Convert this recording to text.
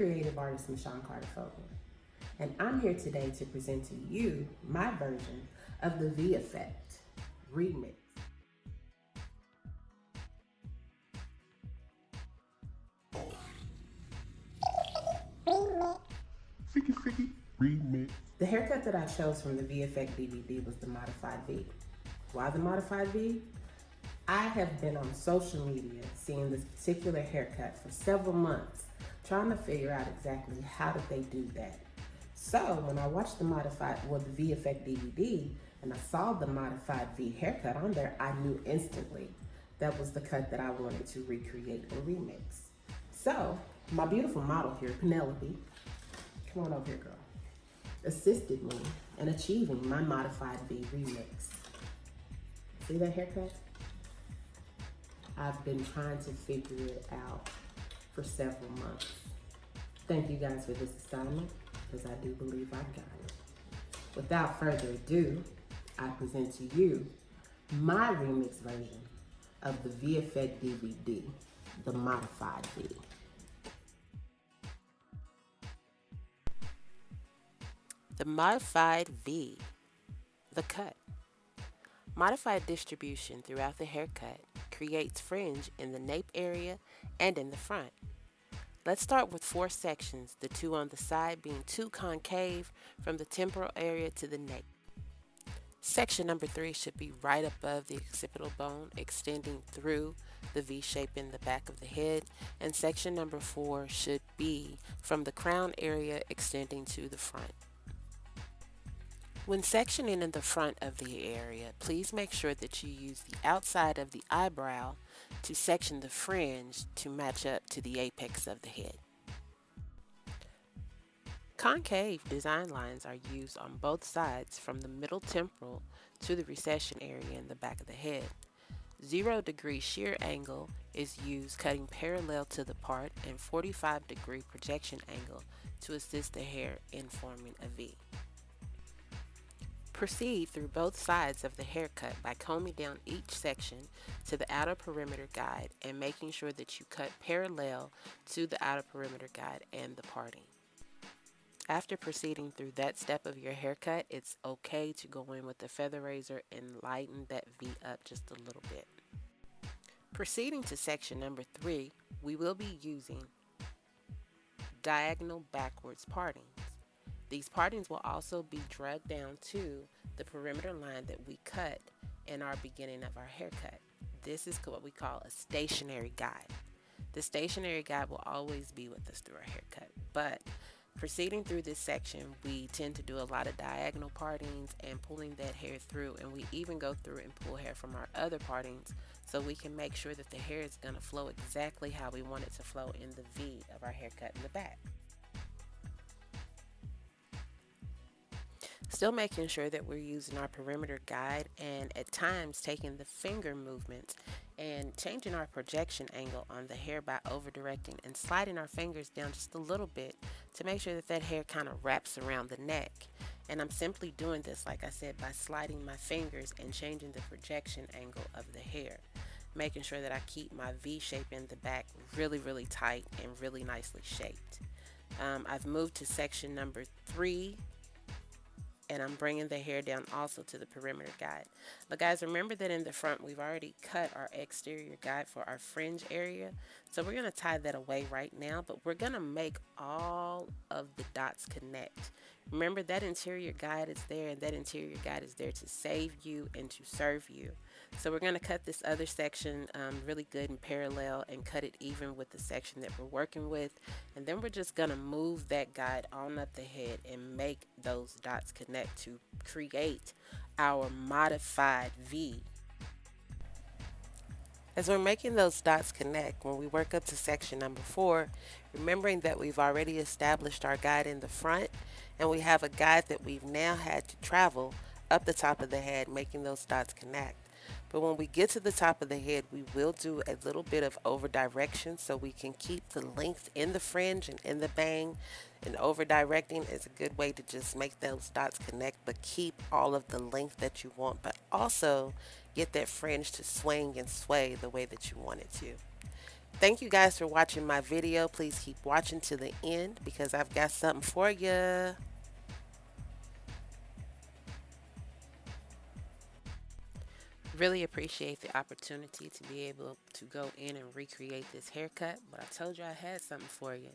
creative artist Michonne Carter Fogle, and I'm here today to present to you my version of the V Effect remix. Remix. The haircut that I chose from the V Effect DVD was the Modified V. Why the Modified V? I have been on social media seeing this particular haircut for several months, trying to figure out exactly how did they do that. So when I watched the the V Effect DVD, and I saw the Modified V haircut on there, I knew instantly that was the cut that I wanted to recreate and remix. So my beautiful model here, Penelope, come on over here, girl, assisted me in achieving my Modified V remix. See that haircut? I've been trying to figure it out for several months. Thank you guys for this assignment, because I do believe I got it. Without further ado, I present to you my remix version of the V Effect DVD, the Modified V. The Modified V, the cut. Modified distribution throughout the haircut creates fringe in the nape area and in the front. Let's start with 4 sections, the 2 on the side being 2 concave from the temporal area to the nape. Section number 3 should be right above the occipital bone, extending through the V shape in the back of the head, and section number 4 should be from the crown area extending to the front. When sectioning in the front of the area, please make sure that you use the outside of the eyebrow to section the fringe to match up to the apex of the head. Concave design lines are used on both sides from the middle temporal to the recession area in the back of the head. 0-degree shear angle is used cutting parallel to the part, and 45-degree projection angle to assist the hair in forming a V. Proceed through both sides of the haircut by combing down each section to the outer perimeter guide and making sure that you cut parallel to the outer perimeter guide and the parting. After proceeding through that step of your haircut, it's okay to go in with the feather razor and lighten that V up just a little bit. Proceeding to section number 3, we will be using diagonal backwards partings. These partings will also be dragged down to the perimeter line that we cut in our beginning of our haircut. This is what we call a stationary guide. The stationary guide will always be with us through our haircut, but proceeding through this section, we tend to do a lot of diagonal partings and pulling that hair through, and we even go through and pull hair from our other partings so we can make sure that the hair is going to flow exactly how we want it to flow in the V of our haircut in the back. Still making sure that we're using our perimeter guide, and at times taking the finger movements and changing our projection angle on the hair by over directing and sliding our fingers down just a little bit to make sure that that hair kind of wraps around the neck. And I'm simply doing this, like I said, by sliding my fingers and changing the projection angle of the hair, making sure that I keep my V shape in the back really tight and really nicely shaped. I've moved to section number 3, and I'm bringing the hair down also to the perimeter guide. But guys, remember that in the front we've already cut our exterior guide for our fringe area, so we're going to tie that away right now, but we're going to make all of the dots connect. Remember, that interior guide is there, and that interior guide is there to save you and to serve you. So we're going to cut this other section really good and parallel and cut it even with the section that we're working with, and then we're just going to move that guide on up the head and make those dots connect to create our modified V. As we're making those dots connect, when we work up to section number 4, remembering that we've already established our guide in the front, and we have a guide that we've now had to travel up the top of the head, making those dots connect. But when we get to the top of the head, we will do a little bit of over direction so we can keep the length in the fringe and in the bang. And over directing is a good way to just make those dots connect, but keep all of the length that you want, but also get that fringe to swing and sway the way that you want it to. Thank you guys for watching my video. Please keep watching to the end because I've got something for you. Really appreciate the opportunity to be able to go in and recreate this haircut, but I told you I had something for you.